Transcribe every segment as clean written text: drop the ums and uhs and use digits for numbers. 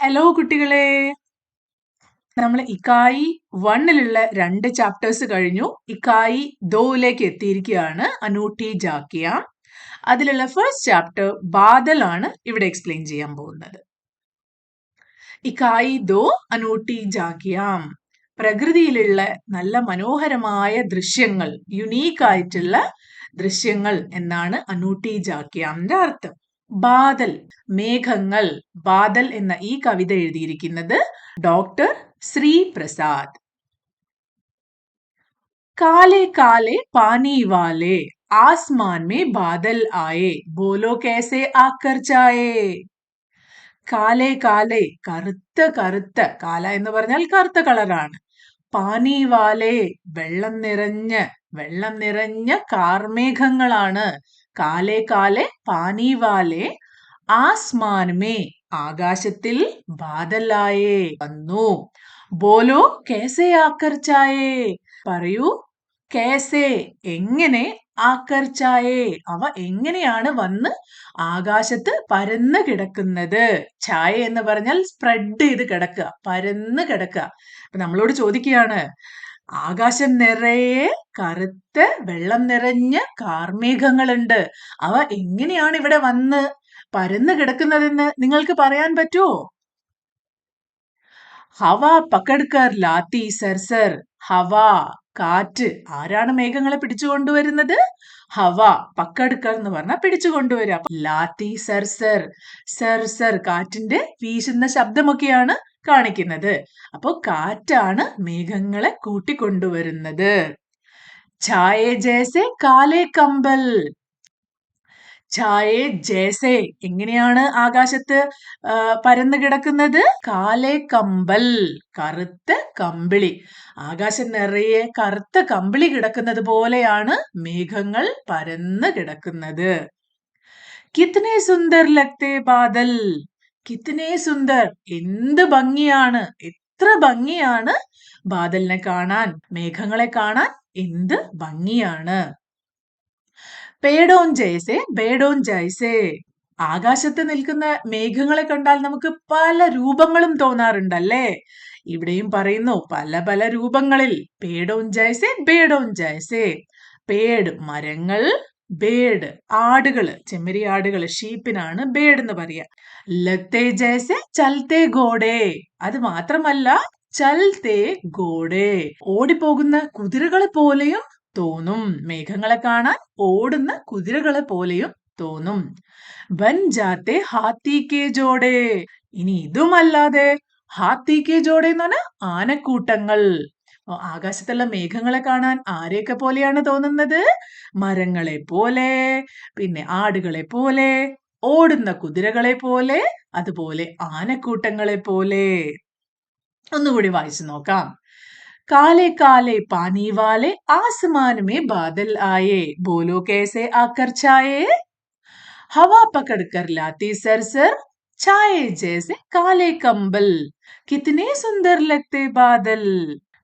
Hello കുട്ടികളെ, നമ്മൾ ഇക്കായി 1ലുള്ള 2 chapters കഴിഞ്ഞു. ഇക്കായി 2ലേക്ക് എത്തിയിരിക്കുകയാണ്. അനൂട്ടി ജാക്കിയ. അതിലുള്ള ഫസ്റ്റ് ചാപ്റ്റർ ബാദൽ ആണ് ഇവിടെ എക്സ്പ്ലെയിൻ ചെയ്യാൻ പോകുന്നത്. ഇക്കായി 2 അനൂട്ടി ജാക്കിയ. പ്രകൃതിയിലുള്ള നല്ല മനോഹരമായ ദൃശ്യങ്ങൾ, യുണീക്ക് ആയിട്ടുള്ള ദൃശ്യങ്ങൾ എന്നാണ് അനൂട്ടി ജാക്കിയാന്റെ അർത്ഥം. ബാദൽ, മേഘങ്ങൾ. ബാദൽ എന്ന ഈ കവിത എഴുതിയിരിക്കുന്നത് ഡോക്ടർ ശ്രീ പ്രസാദ്. കാലെ കാലെ പാനി വാലെ ആസ്മാൻ മേ ബാദൽ ആയേ ബോലോ കേസെ ആക്കർ ചായേ. കാലെ കാലെ, കറുത്ത കറുത്ത, കാല എന്ന് പറഞ്ഞാൽ കറുത്ത കളറാണ്. പാനി വാലെ, വെള്ളം നിറഞ്ഞ കാർമേഘങ്ങളാണ്. കാലെ കാലെ പാനി വാലെ ആസ്മാൻമേ, ആകാശത്തിൽ ബാദലായേ, വന്നു. ബോലോ കേസെ ആക്കർ ചായേ, പറയൂ. കേസെ, എങ്ങനെ. ആക്കർ ചായേ, അവ എങ്ങനെയാണ് വന്ന് ആകാശത്ത് പരന്ന് കിടക്കുന്നത്. ചായ എന്ന് പറഞ്ഞാൽ സ്പ്രെഡ് ചെയ്ത് കിടക്കുക, പരന്ന് കിടക്കുക. അപ്പൊ നമ്മളോട് ചോദിക്കുകയാണ്, ആകാശം നിറയെ കറുത്ത വെള്ളം നിറഞ്ഞ കാർമേഘങ്ങളുണ്ട്, അവ എങ്ങനെയാണ് ഇവിടെ വന്ന് പരന്ന് കിടക്കുന്നതെന്ന് നിങ്ങൾക്ക് പറയാൻ പറ്റുമോ? ഹവ പക്കഡ്കർ ലാത്തി സർസർ. ഹവ, കാറ്റ്. ആരാണ് മേഘങ്ങളെ പിടിച്ചു കൊണ്ടുവരുന്നത്? ഹവ, പക്കഡ്കർ എന്ന് പറഞ്ഞാൽ പിടിച്ചു കൊണ്ടുവരിക. ലാത്തി സർസർ, സർസർ കാറ്റിന്റെ വീശുന്ന ശബ്ദമൊക്കെയാണ് കാണിക്കുന്നത്. അപ്പോ കാറ്റാണ് മേഘങ്ങളെ കൂട്ടിക്കൊണ്ടുവരുന്നത്. ഛായേ ജേസെ കാലേ കമ്പൽ. ഛായേ ജേസെ, എങ്ങനെയാണ് ആകാശത്ത് പരന്നു കിടക്കുന്നത്? കാലേ കമ്പൽ, കറുത്ത കമ്പിളി. ആകാശം നിറയെ കറുത്ത കമ്പിളി കിടക്കുന്നത് പോലെയാണ് മേഘങ്ങൾ പരന്നു കിടക്കുന്നത്. കിത്നെ സുന്ദർ ലഗ്തേ ബാദൽ. കിത്നെ സുന്ദർ, എന്ത് ഭംഗിയാണ്, എത്ര ഭംഗിയാണ് ബാദലിനെ കാണാൻ, മേഘങ്ങളെ കാണാൻ എന്ത് ഭംഗിയാണ്. പേടോൻ ജൈസെ ബേഡോൻ ജൈസെ. ആകാശത്ത് നിൽക്കുന്ന മേഘങ്ങളെ കണ്ടാൽ നമുക്ക് പല രൂപങ്ങളും തോന്നാറുണ്ടല്ലേ? ഇവിടെയും പറയുന്നു പല പല രൂപങ്ങളിൽ. പേടോൻ ജൈസെ ബേഡോൻ ജൈസെ. പേട്, മരങ്ങൾ. ബേഡ്, ആടുകള്, ചെമ്മരി ആടുകള്, ഷീപ്പിനാണ് ബേഡ് എന്ന് പറയാ. ലഗ്തേ ജൈസെ ചൽത്തേ ഗോഡേ. അത് മാത്രമല്ല, ചൽത്തേ ഗോഡേ, ഓടിപ്പോകുന്ന കുതിരകളെ പോലെയും തോന്നും. മേഘങ്ങളെ കാണാൻ ഓടുന്ന കുതിരകളെ പോലെയും തോന്നും. ബൻ ജാത്തെ ഹാത്തി കെ ജോഡേ. ഇനി ഇതുമല്ലാതെ ഹാത്തി കെ ജോഡേ എന്ന് പറഞ്ഞാൽ ആനക്കൂട്ടങ്ങൾ. ആകാശത്തുള്ള മേഘങ്ങളെ കാണാൻ ആരെയൊക്കെ പോലെയാണ് തോന്നുന്നത്? മരങ്ങളെ പോലെ, പിന്നെ ആടുകളെ പോലെ, ഓടുന്ന കുതിരകളെ പോലെ, അതുപോലെ ആനക്കൂട്ടങ്ങളെ പോലെ. ഒന്നുകൂടി വായിച്ചു നോക്കാം. काले काले पानी वाले आसमान में बादल आए, बोलो कैसे आकर छाए. हवा पकड़कर लाती सरसर, छाए जैसे काले कंबल. कितने सुंदर लगते बादल.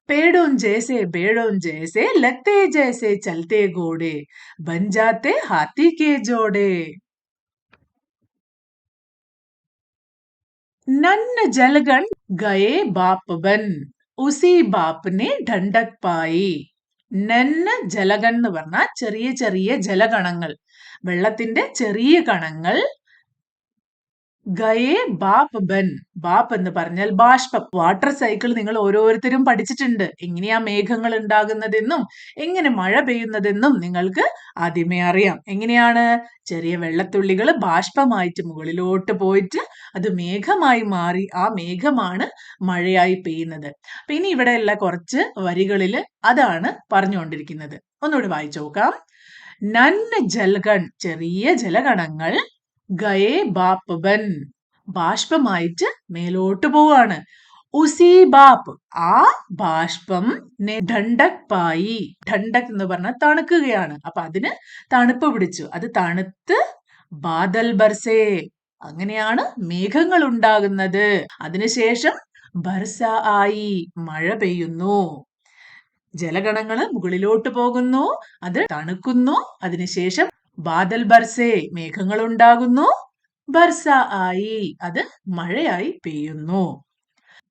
पेड़ों जैसे बेड़ों जैसे, लगते जैसे चलते घोड़े, बन जाते हाथी के जोड़े. नन्न जलगण गए बाप बन, ഉസി ബാപ്പിനെ ഠണ്ടക് പായി. നന്ന ജലഗൺ എന്ന് പറഞ്ഞാൽ ചെറിയ ചെറിയ ജലകണങ്ങൾ, വെള്ളത്തിന്റെ ചെറിയ കണങ്ങൾ. ഗയേ ബാപ്പ് ബൻ. ബാപ്പ് എന്ന് പറഞ്ഞാൽ ബാഷ്പം. വാട്ടർ സൈക്കിൾ നിങ്ങൾ ഓരോരുത്തരും പഠിച്ചിട്ടുണ്ട്. എങ്ങനെയാ മേഘങ്ങൾ ഉണ്ടാകുന്നതെന്നും എങ്ങനെ മഴ പെയ്യുന്നതെന്നും നിങ്ങൾക്ക് ആദ്യമേ അറിയാം. എങ്ങനെയാണ്? ചെറിയ വെള്ളത്തുള്ളികൾ ബാഷ്പമായിട്ട് മുകളിലോട്ട് പോയിട്ട് അത് മേഘമായി മാറി ആ മേഘമാണ് മഴയായി പെയ്യുന്നത്. അപ്പൊ ഇനി ഇവിടെയുള്ള കുറച്ച് വരികളിൽ അതാണ് പറഞ്ഞുകൊണ്ടിരിക്കുന്നത്. ഒന്നുകൂടി വായിച്ചു നോക്കാം. നന്ന ജൽഗൺ, ചെറിയ ജലഗണങ്ങൾ. ഗയേ ബാപ്പ് ബൻ, ബാഷ്പമായിട്ട് മേലോട്ട് പോവാണ്. ഉസി ബാപ്പ്, ആ ബാഷ്പം ഠണ്ടക് പായി. ഠണ്ടക് എന്ന് പറഞ്ഞാൽ തണുക്കുകയാണ്. അപ്പൊ അതിന് തണുപ്പ് പിടിച്ചു, അത് തണുത്ത് ബാദൽ ബർസേ, അങ്ങനെയാണ് മേഘങ്ങൾ ഉണ്ടാകുന്നത്. അതിനുശേഷം ബർസ ആയി, മഴ പെയ്യുന്നു. ജലഗണങ്ങള് മുകളിലോട്ട് പോകുന്നു, അത് തണുക്കുന്നു. അതിനുശേഷം ബാദൽ ബർസേ, മേഘങ്ങൾ ഉണ്ടാകുന്നു. ബർസ ആയി അത് മഴയായി പെയ്യുന്നു.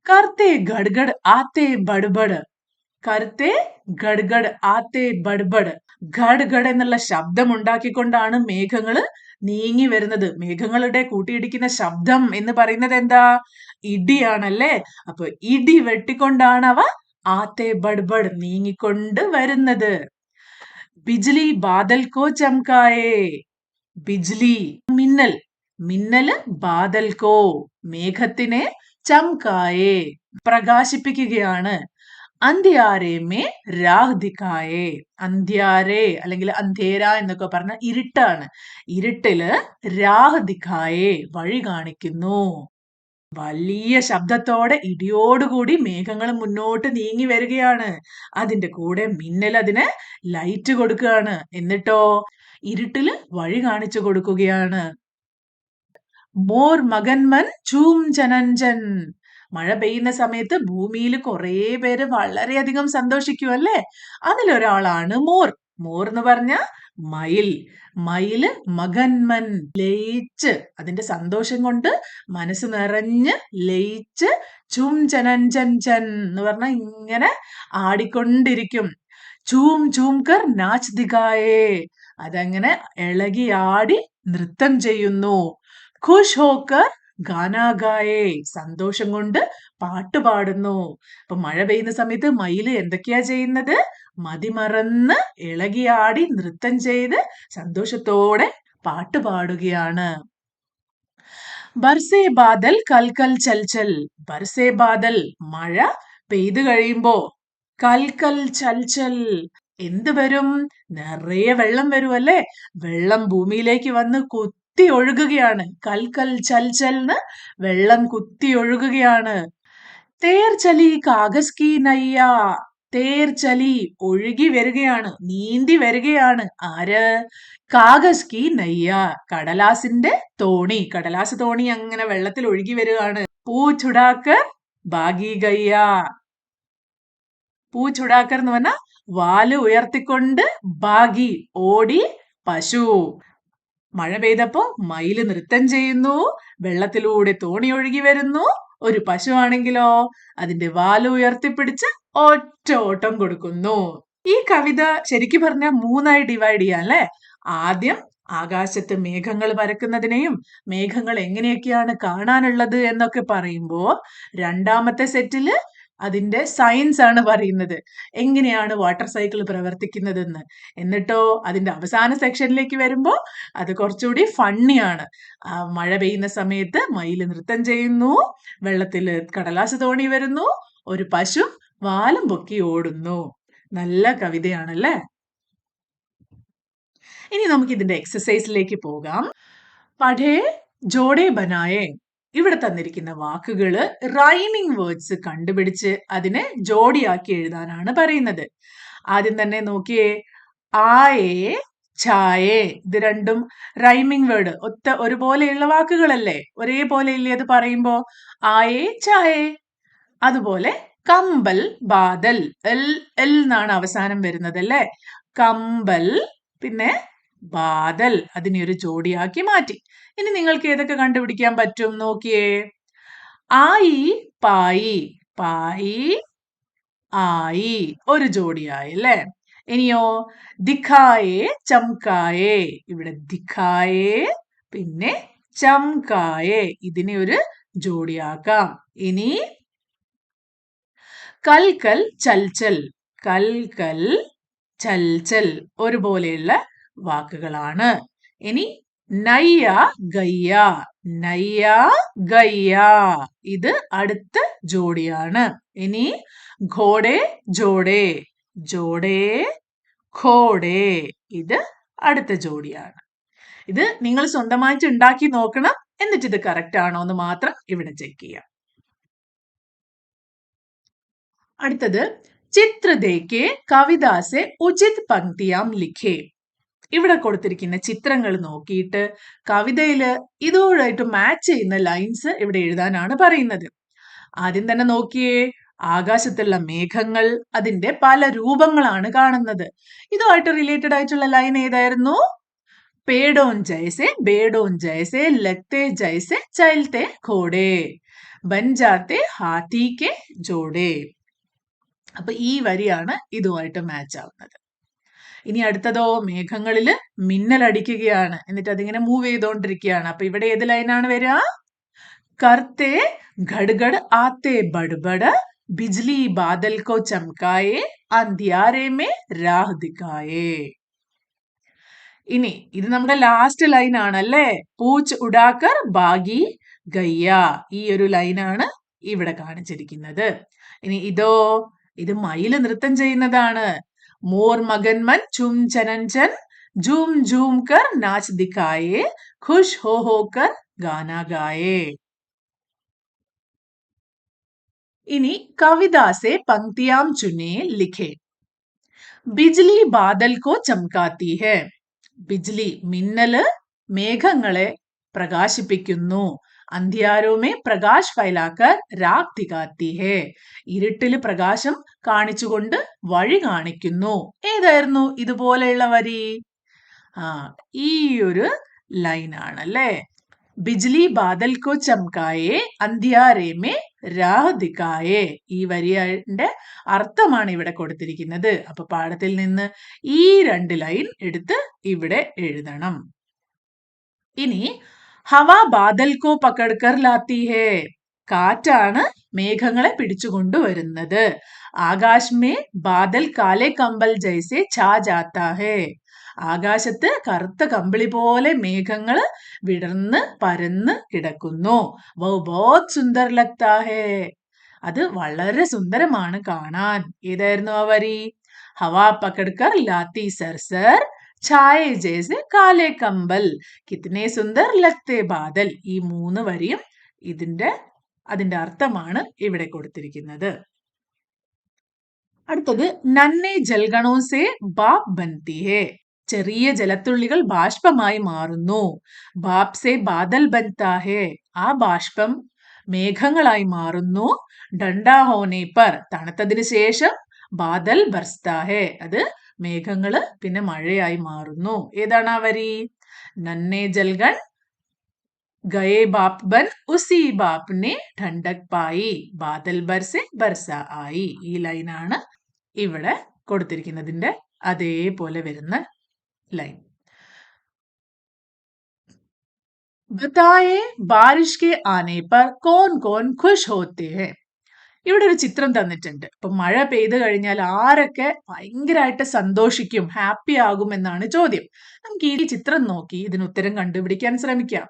കർത്തെ ഗഡ്ഗഡ് ആത്തെ ബഡ്ബഡ്. കർത്തെ ഗഡ്ഗഡ് ആത്തെ ബഡ്ബഡ്. ഘഡ് ഘഡ് എന്നുള്ള ശബ്ദം ഉണ്ടാക്കിക്കൊണ്ടാണ് മേഘങ്ങള് നീങ്ങി വരുന്നത്. മേഘങ്ങളുടെ കൂട്ടിയിടിക്കുന്ന ശബ്ദം എന്ന് പറയുന്നത് എന്താ? ഇടിയാണല്ലേ? അപ്പൊ ഇടി വെട്ടിക്കൊണ്ടാണ് അവ ആത്തെ ബഡ്ബഡ് നീങ്ങിക്കൊണ്ട് വരുന്നത്. ബിജ്ലി ബാദൽ കോ ചംകായേ. ബിജ്ലി മിന്നൽ. മിന്നല് ബാദൽ കോ മേഘത്തിനെ ചംകായേ പ്രകാശിപ്പിക്കുകയാണ്. അന്ധ്യാരേ മേ രാഹ് ദിഖായേ. അന്ധ്യാരേ അല്ലെങ്കിൽ അന്ധേര എന്നൊക്കെ പറഞ്ഞ ഇരുട്ടാണ്. ഇരുട്ടില് രാഹ് ദിഖായേ വഴി കാണിക്കുന്നു. വലിയ ശബ്ദത്തോടെ ഇടിയോടുകൂടി മേഘങ്ങൾ മുന്നോട്ട് നീങ്ങി വരികയാണ്. അതിന്റെ കൂടെ മിന്നൽ അതിന് ലൈറ്റ് കൊടുക്കുകയാണ്. എന്നിട്ടോ ഇരുട്ടില് വഴി കാണിച്ചു കൊടുക്കുകയാണ്. മോർ മകൻമൻ ചൂം ജനഞ്ചൻ. മഴ പെയ്യുന്ന സമയത്ത് ഭൂമിയിൽ കുറെ പേര് വളരെയധികം സന്തോഷിക്കും അല്ലേ? അതിലൊരാളാണ് മോർ. മോർ എന്ന് പറഞ്ഞ മയിൽ. മയില് മകൻമൻ ലയിച്ച് അതിന്റെ സന്തോഷം കൊണ്ട് മനസ്സ് നിറഞ്ഞ് ലയിച്ച് ചും ചനഞ്ചൻ ചൻ എന്ന് പറഞ്ഞ ഇങ്ങനെ ആടിക്കൊണ്ടിരിക്കും. ചൂം ചൂംകർ നാച്ച് ദിഖായേ. അതങ്ങനെ ഇളകി ആടി നൃത്തം ചെയ്യുന്നു. ഖുഷ് ഹോക്കർ ഗാനാഗായേ. സന്തോഷം കൊണ്ട് പാട്ട് പാടുന്നു. അപ്പൊ മഴ പെയ്യുന്ന സമയത്ത് മയില് എന്തൊക്കെയാ ചെയ്യുന്നത്? മതിമറന്ന് ഇളകിയാടി നൃത്തം ചെയ്ത് സന്തോഷത്തോടെ പാട്ട് പാടുകയാണ്. ബർസേ ബാദൽ കൽക്കൽ ചൽച്ചൽ. ബർസേ ബാദൽ മഴ പെയ്തു കഴിയുമ്പോ കൽക്കൽ ചൽച്ചൽ എന്ത് വരും? നിറയെ വെള്ളം വരും അല്ലേ? വെള്ളം ഭൂമിയിലേക്ക് വന്ന് കുത്തി ഒഴുകുകയാണ്. കൽക്കൽ ചൽച്ചൽന്ന് വെള്ളം കുത്തി ഒഴുകുകയാണ്. തേർ ചലി കാഗസ് കി നയ്യ. തേർ ചലി ഒഴുകി വരികയാണ്, നീന്തി വരികയാണ്. ആര്? കാഗസ് കി നയ്യ കടലാസിന്റെ തോണി. കടലാസ് തോണി അങ്ങനെ വെള്ളത്തിൽ ഒഴുകി വരികയാണ്. പൂ ചുടാക്കർ ബാഗി ഗയ്യ. പൂ ചുടാക്കർ എന്ന് പറഞ്ഞാൽ വാല് ഉയർത്തിക്കൊണ്ട് ബാഗി ഓടി പശു. മഴ പെയ്തപ്പോ മയില് നൃത്തം ചെയ്യുന്നു. വെള്ളത്തിലൂടെ തോണി ഒഴുകി വരുന്നു. ഒരു പശു ആണെങ്കിലോ അതിന്റെ വാല് ഉയർത്തിപ്പിടിച്ച് ഒറ്റ ഓട്ടം കൊടുക്കുന്നു. ഈ കവിത ശരിക്കും പറഞ്ഞാൽ 3ആയി ഡിവൈഡ് ചെയ്യാം അല്ലെ? ആദ്യം ആകാശത്ത് മേഘങ്ങൾ പരക്കുന്നതിനെയും മേഘങ്ങൾ എങ്ങനെയൊക്കെയാണ് കാണാനുള്ളത് എന്നൊക്കെ പറയുമ്പോ രണ്ടാമത്തെ സെറ്റില് അതിന്റെ സയൻസ് ആണ് പറയുന്നത്. എങ്ങനെയാണ് വാട്ടർ സൈക്കിൾ പ്രവർത്തിക്കുന്നതെന്ന്. എന്നിട്ടോ അതിന്റെ അവസാന സെക്ഷനിലേക്ക് വരുമ്പോ അത് കുറച്ചുകൂടി ഫണ്ണിയാണ്. മഴ പെയ്യുന്ന സമയത്ത് മയില് നൃത്തം ചെയ്യുന്നു. വെള്ളത്തില് കടലാസ് തോണി വരുന്നു. ഒരു പശു വാലും പൊക്കി ഓടുന്നു. നല്ല കവിതയാണല്ലേ? ഇനി നമുക്ക് ഇതിന്റെ എക്സസൈസിലേക്ക് പോകാം. പഠേ ജോഡേ ബനായേ. ഇവിടെ തന്നിരിക്കുന്ന വാക്കുകള് റൈമിംഗ് വേർഡ്സ് കണ്ടുപിടിച്ച് അതിനെ ജോഡിയാക്കി എഴുതാനാണ് പറയുന്നത്. ആദ്യം തന്നെ നോക്കിയേ, ആയേ ഛായേ. ഇത് രണ്ടും റൈമിംഗ് വേർഡ്, ഒരുപോലെയുള്ള വാക്കുകളല്ലേ? ഒരേപോലെ ഇല്ലേ അത് പറയുമ്പോ? ആയേ ഛായേ. അതുപോലെ കമ്പൽ ബാദൽ. എൽ എൽ എന്നാണ് അവസാനം വരുന്നത് അല്ലേ? കമ്പൽ പിന്നെ ബാദൽ. അതിനെ ഒരു ജോഡിയാക്കി മാറ്റി. ഇനി നിങ്ങൾക്ക് ഏതൊക്കെ കണ്ടുപിടിക്കാൻ പറ്റും നോക്കിയേ. ആയി പായി. പായി ആയി ഒരു ജോഡിയായി അല്ലേ? ഇനിയോ ദിഖായേ ചംകായേ. ഇവിടെ ദിഖായേ പിന്നെ ചംകായേ. ഇതിനെ ഒരു ജോഡിയാക്കാം. ഇനി കൽക്കൽ ചൽച്ചൽ. കൽക്കൽ ചൽച്ചൽ ഒരുപോലെയുള്ള വാക്കുകളാണ്. ഇനി നയ്യ ഗയ്യ. നയ്യ ഗയ്യ ഇത് അടുത്ത ജോഡിയാണ്. ഇനി ഘോഡേ ജോഡേ. ജോഡേ ഘോഡേ ഇത് അടുത്ത ജോഡിയാണ്. ഇത് നിങ്ങൾ സ്വന്തമായിട്ട് ഉണ്ടാക്കി നോക്കണം. എന്നിട്ട് ഇത് കറക്റ്റ് ആണോ എന്ന് മാത്രം ഇവിടെ ചെക്ക് ചെയ്യാം. അടുത്തത് ചിത്ര ദേക്കേ കവിതാസെ ഉചിത് പങ്ക്തിയാം ലിഖേ. ഇവിടെ കൊടുത്തിരിക്കുന്ന ചിത്രങ്ങൾ നോക്കിയിട്ട് കവിതയില് ഇതോടായിട്ട് മാച്ച് ചെയ്യുന്ന ലൈൻസ് ഇവിടെ എഴുതാനാണ് പറയുന്നത്. ആദ്യം തന്നെ നോക്കിയേ, ആകാശത്തുള്ള മേഘങ്ങൾ അതിന്റെ പല രൂപങ്ങളാണ് കാണുന്നത്. ഇതുമായിട്ട് റിലേറ്റഡ് ആയിട്ടുള്ള ലൈൻ ഏതായിരുന്നു? पेड़ों जैसे लगते जैसे चलते घोड़े बन जाते हाथी के जोड़े. അപ്പൊ ഈ വരിയാണ് ഇതുമായിട്ട് മാച്ച് ആവുന്നത്. ഇനി അടുത്തതോ മേഘങ്ങളില് മിന്നലടിക്കുകയാണ്, എന്നിട്ട് അതിങ്ങനെ മൂവ് ചെയ്തോണ്ടിരിക്കുകയാണ്. അപ്പൊ ഇവിടെ ഏത് ലൈനാണ് വരിക? करते गड़गड़ आते बड़बड़ बिजली बादल को चमकाए अंधियारे में राह दिखाए. ഇനി ഇത് നമ്മുടെ ലാസ്റ്റ് ലൈൻ ആണല്ലേ. പൂച്ച് ഉടാക്കർ ബാഗി ഗയ്യ. ഈ ഒരു ലൈനാണ് ഇവിടെ കാണിച്ചിരിക്കുന്നത്. ഇനി ഇതോ, ഇത് മയില് നൃത്തം ചെയ്യുന്നതാണ്. മോർ മകൻമൻ ചും ചനൻചൻ झूम झूम कर नाच दिखाए खुश हो होकर गाना गाए. इनी कविता से पंक्तियां चुने लिखे. बिजली बादल को चमकाती है. बिजली मिन्नल മേഘങ്ങളെ പ്രകാശിപ്പിക്കുന്നു. അന്ധ്യാരോ മേ പ്രകാശ് ഫൈലാക്കർ രാഗ് ദിഖാത്തി ഹേ. ഇരുട്ടില് പ്രകാശം കാണിച്ചുകൊണ്ട് വഴി കാണിക്കുന്നു. ഏതായിരുന്നു ഇതുപോലെയുള്ള വരി? ഈ ഒരു ലൈൻ ആണല്ലേ. ബിജ്ലി ബാദൽ കോ ചംകായേ അന്ധ്യാരേ മേ രാഹ് ദിഖായേ. ഈ വരിയുടെ അർത്ഥമാണ് ഇവിടെ കൊടുത്തിരിക്കുന്നത്. അപ്പൊ പാഠത്തിൽ നിന്ന് ഈ 2 ലൈൻ എടുത്ത് ഇവിടെ എഴുതണം. ഇനി ഹവാ ബാദൽ കോ പകഡ്കർ ലാത്തി ഹേ. കാറ്റാണ് മേഘങ്ങളെ പിടിച്ചുകൊണ്ടുവരുന്നത്. ആകാശ് മേ ബാദൽ കാലെ കമ്പൽ ജൈസെ ഛാ ജാത്താ ഹേ. ആകാശത്ത് കറുത്ത കമ്പിളി പോലെ മേഘങ്ങൾ വിടർന്ന് പരന്ന് കിടക്കുന്നു. വോ ബഹുത് സുന്ദർ ലഗ്താ ഹേ. അത് വളരെ സുന്ദരമാണ് കാണാൻ. ഏതായിരുന്നു ആ വരി? ഹവാ പകഡ്കർ ലാത്തി സർസർ ഛായേ ജൈസെ കാലെ കമ്പൽ കിത്നെ സുന്ദർ ലഗ്തേ ബാദൽ. ഈ 3 വരിയും അതിന്റെ അർത്ഥമാണ് ഇവിടെ കൊടുത്തിരിക്കുന്നത്. അടുത്തത് നന്നെ ജൽഗണോ സേ ബാപ് ബൻതി ഹേ. ചെറിയ ജലത്തുള്ളികൾ ബാഷ്പമായി മാറുന്നു. ബാപ് സേ ബാദൽ ബൻതാ ഹേ. ആ ബാഷ്പം മേഘങ്ങളായി മാറുന്നു. ഡണ്ടാ ഹോനെ പർ. തണുത്തതിന് ശേഷം ബാദൽ ബർസ്താ ഹേ. അത് മേഘങ്ങള് പിന്നെ മഴയായി മാറുന്നു. ഏതാണ് ആ വരി? നന്നെ ജൽഗൺ ഗയേ ബാപ് ബൻ ഉസി ബാപ് നെ ഠണ്ടക് പായി ബാദൽ ബർസെ ബർസ ആയി. ഈ ലൈനാണ് ഇവിടെ കൊടുത്തിരിക്കുന്നതിന്റെ അതേപോലെ വരുന്ന ലൈൻ. ബതായേ ബാരിഷ് കെ ആനെ പർ കോൻ കോൻ ഖുഷ് ഹോത്തെ ഹെ. ഇവിടെ ഒരു ചിത്രം തന്നിട്ടുണ്ട്. അപ്പൊ മഴ പെയ്തു കഴിഞ്ഞാൽ ആരൊക്കെ ഭയങ്കരമായിട്ട് സന്തോഷിക്കും, ഹാപ്പി ആകും എന്നാണ് ചോദ്യം. നമുക്ക് ഈ ചിത്രം നോക്കി ഇതിന് ഉത്തരം കണ്ടുപിടിക്കാൻ ശ്രമിക്കാം.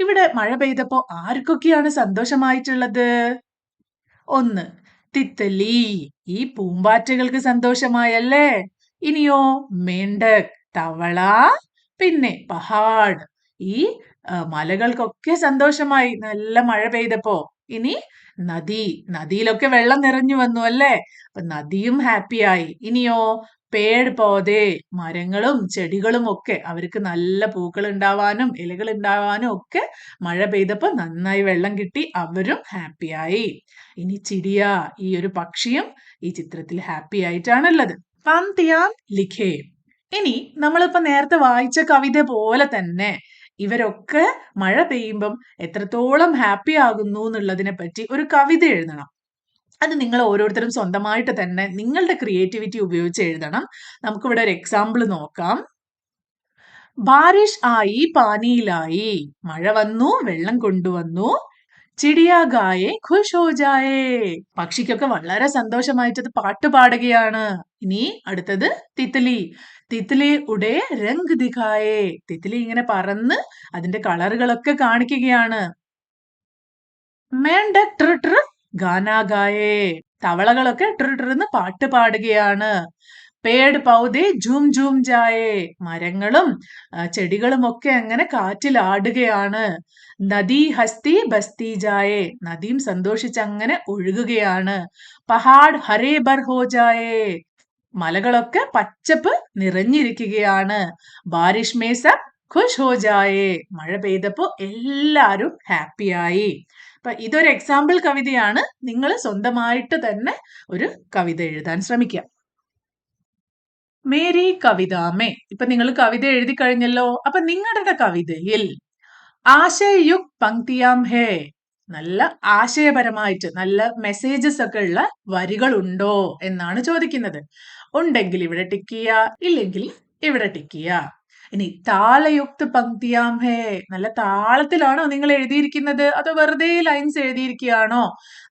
ഇവിടെ മഴ പെയ്തപ്പോ ആർക്കൊക്കെയാണ് സന്തോഷമായിട്ടുള്ളത്? 1 തിത്തലി. ഈ പൂമ്പാറ്റകൾക്ക് സന്തോഷമായല്ലേ. ഇനിയോ മേണ്ടക് തവള, പിന്നെ പഹാഡ് ഈ മലകൾക്കൊക്കെ സന്തോഷമായി നല്ല മഴ പെയ്തപ്പോ. ഇനി നദിയിലൊക്കെ വെള്ളം നിറഞ്ഞു വന്നു അല്ലേ. അപ്പൊ നദിയും ഹാപ്പിയായി. ഇനിയോ പേട് പോതേ മരങ്ങളും ചെടികളും ഒക്കെ അവർക്ക് നല്ല പൂക്കൾ ഉണ്ടാവാനും ഇലകൾ ഉണ്ടാവാനും ഒക്കെ മഴ പെയ്തപ്പോ നന്നായി വെള്ളം കിട്ടി, അവരും ഹാപ്പിയായി. ഇനി ചിടിയ ഈ ഒരു പക്ഷിയും ഈ ചിത്രത്തിൽ ഹാപ്പി ആയിട്ടാണുള്ളത്. പന്തിയാം ലിഖേ. ഇനി നമ്മളിപ്പോ നേരത്തെ വായിച്ച കവിത പോലെ തന്നെ ഇവരൊക്കെ മഴ പെയ്യുമ്പം എത്രത്തോളം ഹാപ്പി ആകുന്നു എന്നുള്ളതിനെ പറ്റി ഒരു കവിത എഴുതണം. അത് നിങ്ങൾ ഓരോരുത്തരും സ്വന്തമായിട്ട് തന്നെ നിങ്ങളുടെ ക്രിയേറ്റിവിറ്റി ഉപയോഗിച്ച് എഴുതണം. നമുക്കിവിടെ ഒരു എക്സാമ്പിൾ നോക്കാം. ബാരിഷ് ആയി പാനിയിലായി. മഴ വന്നു, വെള്ളം കൊണ്ടുവന്നു. ചിടിയാ ഗായേ ഖുഷ് ഹോ ജായേ. പക്ഷിക്കൊക്കെ വളരെ സന്തോഷമായിട്ടത് പാട്ട് പാടുകയാണ്. ഇനി അടുത്തത് തിത്ലി. തിത്ലി ഉടേ രംഗ് ദിഖായേ. തിത്ലി ഇങ്ങനെ പറന്ന് അതിന്റെ കളറുകളൊക്കെ കാണിക്കുകയാണ്. മേണ്ടക് ട്ര ട്ര ഗാനാ ഗായേ. തവളകളൊക്കെ ട്ര ട്രെന്ന് പാട്ട് പാടുകയാണ്. Ped പൗതേ zoom zoom Jaaye. മരങ്ങളും ചെടികളും ഒക്കെ അങ്ങനെ കാറ്റിൽ ആടുകയാണ്. നദി ഹസ്തി ബസ്തി ജായേ. നദിയും സന്തോഷിച്ച് അങ്ങനെ ഒഴുകുകയാണ്. പഹാഡ് ഹരേ ബർ ഹോ ജായേ. മലകളൊക്കെ പച്ചപ്പ് നിറഞ്ഞിരിക്കുകയാണ്. ബാരിഷ് മേ സബ് ഖുഷ് ഹോ ജായേ. മഴ പെയ്തപ്പോ എല്ലാരും ഹാപ്പിയായി. അപ്പൊ ഇതൊരു എക്സാമ്പിൾ കവിതയാണ്. നിങ്ങൾ സ്വന്തമായിട്ട് തന്നെ ഒരു കവിത എഴുതാൻ ശ്രമിക്കുക. മേരി കവിതാമേ. ഇപ്പൊ നിങ്ങൾ കവിത എഴുതി കഴിഞ്ഞല്ലോ. അപ്പൊ നിങ്ങളുടെ കവിതയിൽ ആശയയുക് പങ്ക്തിയാം ഹേ, നല്ല ആശയപരമായിട്ട് നല്ല മെസ്സേജസ് ഒക്കെ ഉള്ള വരികൾ ഉണ്ടോ എന്നാണ് ചോദിക്കുന്നത്. ഉണ്ടെങ്കിൽ ഇവിടെ ടിക്ക് ചെയ്യുക, ഇല്ലെങ്കിൽ ഇവിടെ ടിക്ക് ചെയ്യുക. ഇനി താളയുക്ത് പങ്ക്തിയാം ഹേ, നല്ല താളത്തിലാണോ നിങ്ങൾ എഴുതിയിരിക്കുന്നത്, അതോ വെറുതെ ലൈൻസ് എഴുതിയിരിക്കുകയാണോ,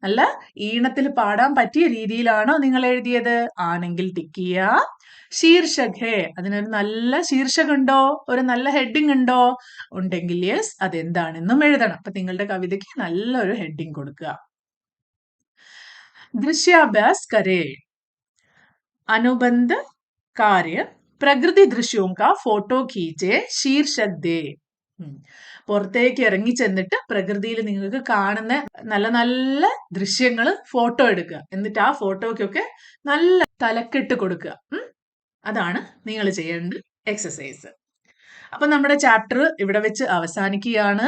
നല്ല ഈണത്തിൽ പാടാൻ പറ്റിയ രീതിയിലാണോ നിങ്ങൾ എഴുതിയത്? ആണെങ്കിൽ ടിക്ക് ചെയ്യുക. ശീർഷക് ഹേ, അതിനൊരു നല്ല ശീർഷകമുണ്ടോ, ഒരു നല്ല ഹെഡിങ് ഉണ്ടോ? ഉണ്ടെങ്കിൽ യെസ്, അതെന്താണെന്നും എഴുതണം. അപ്പൊ നിങ്ങളുടെ കവിതയ്ക്ക് നല്ലൊരു ഹെഡിങ് കൊടുക്കുക. ദൃശ്യാഭ്യാസ് കരേ, അനുബന്ധ कार्य പ്രകൃതി ദൃശ്യവും കാ ഫോട്ടോ ഖീച്ചേ, ശീർഷക് ദേ. പുറത്തേക്ക് ഇറങ്ങി ചെന്നിട്ട് പ്രകൃതിയിൽ നിങ്ങൾക്ക് കാണുന്ന നല്ല നല്ല ദൃശ്യങ്ങൾ ഫോട്ടോ എടുക്കുക. എന്നിട്ട് ആ ഫോട്ടോയ്ക്കൊക്കെ നല്ല തലക്കെട്ട് കൊടുക്കുക. അതാണ് നിങ്ങൾ ചെയ്യേണ്ട എക്സസൈസ്. അപ്പൊ നമ്മുടെ ചാപ്റ്റർ ഇവിടെ വെച്ച് അവസാനിക്കുകയാണ്.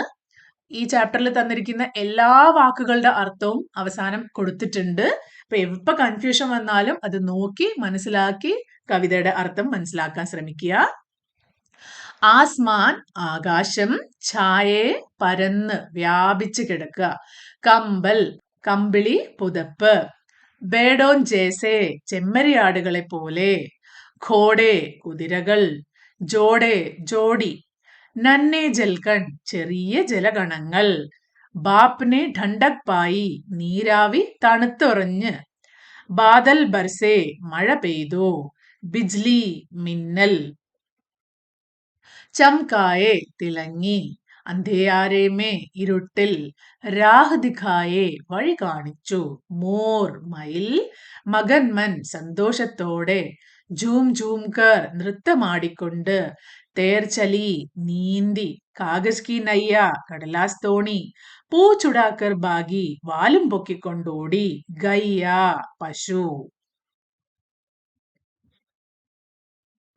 ഈ ചാപ്റ്ററിൽ തന്നിരിക്കുന്ന എല്ലാ വാക്കുകളുടെ അർത്ഥവും അവസാനം കൊടുത്തിട്ടുണ്ട്. അപ്പൊ എപ്പോ കൺഫ്യൂഷൻ വന്നാലും അത് നോക്കി മനസ്സിലാക്കി കവിതയുടെ അർത്ഥം മനസ്സിലാക്കാൻ ശ്രമിക്കുക. ആസ്മാൻ, ആകാശം, ഛായേ, പരന്ന് വ്യാപിച്ചു കിടക്കുക. കമ്പൽ, കമ്പിളി, പുതപ്പ്. ബേഡോൻ ജേസേ, ചെമ്മരിയാടുകളെ പോലെ. ഘോഡെ, കുതിരകൾ. ജോഡെ, ജോഡി. നന്നെ ജൽക്കൺ, ചെറിയ ജലഗണങ്ങൾ. ബാപ്നെ ഠണ്ടക് പായി, നീരാവി തണുത്തുറഞ്ഞ്. ബാദൽ ബർസേ, മഴ പെയ്തു. ബിജ്ലി, മിന്നൽ. ചംകായെ, തിളങ്ങി. അന്ധയാരേമേ, ഇരുട്ടിൽ. രാഹ് ദിഖായെ, വഴി കാണിച്ചു. മോർ, മയിൽ. മകൻമൻ, സന്തോഷത്തോടെ. ജൂം ജൂം കർ, നൃത്തമാടിക്കൊണ്ട്. തേർച്ചലി, നീന്തി. കാഗസ് കി നയ്യ, കടലാസ് തോണി. പൂ ചുടാക്കർ ബാഗി, വാലും പൊക്കിക്കൊണ്ടോടി. ഗയ്യ, പശു.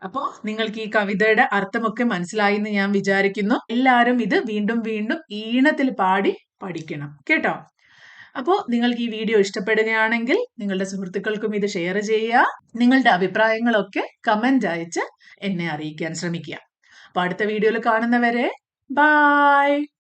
അപ്പോ നിങ്ങൾക്ക് ഈ കവിതയുടെ അർത്ഥമൊക്കെ മനസ്സിലായി എന്ന് ഞാൻ വിചാരിക്കുന്നു. എല്ലാവരും ഇത് വീണ്ടും വീണ്ടും ഈണത്തിൽ പാടി പഠിക്കണം കേട്ടോ. അപ്പോ നിങ്ങൾക്ക് ഈ വീഡിയോ ഇഷ്ടപ്പെടുകയാണെങ്കിൽ നിങ്ങളുടെ സുഹൃത്തുക്കൾക്കും ഇത് ഷെയർ ചെയ്യുക. നിങ്ങളുടെ അഭിപ്രായങ്ങളൊക്കെ കമന്റ് അയച്ച് എന്നെ അറിയിക്കാൻ ശ്രമിക്കുക. അപ്പൊ അടുത്ത വീഡിയോയിൽ കാണുന്നവരെ ബൈ.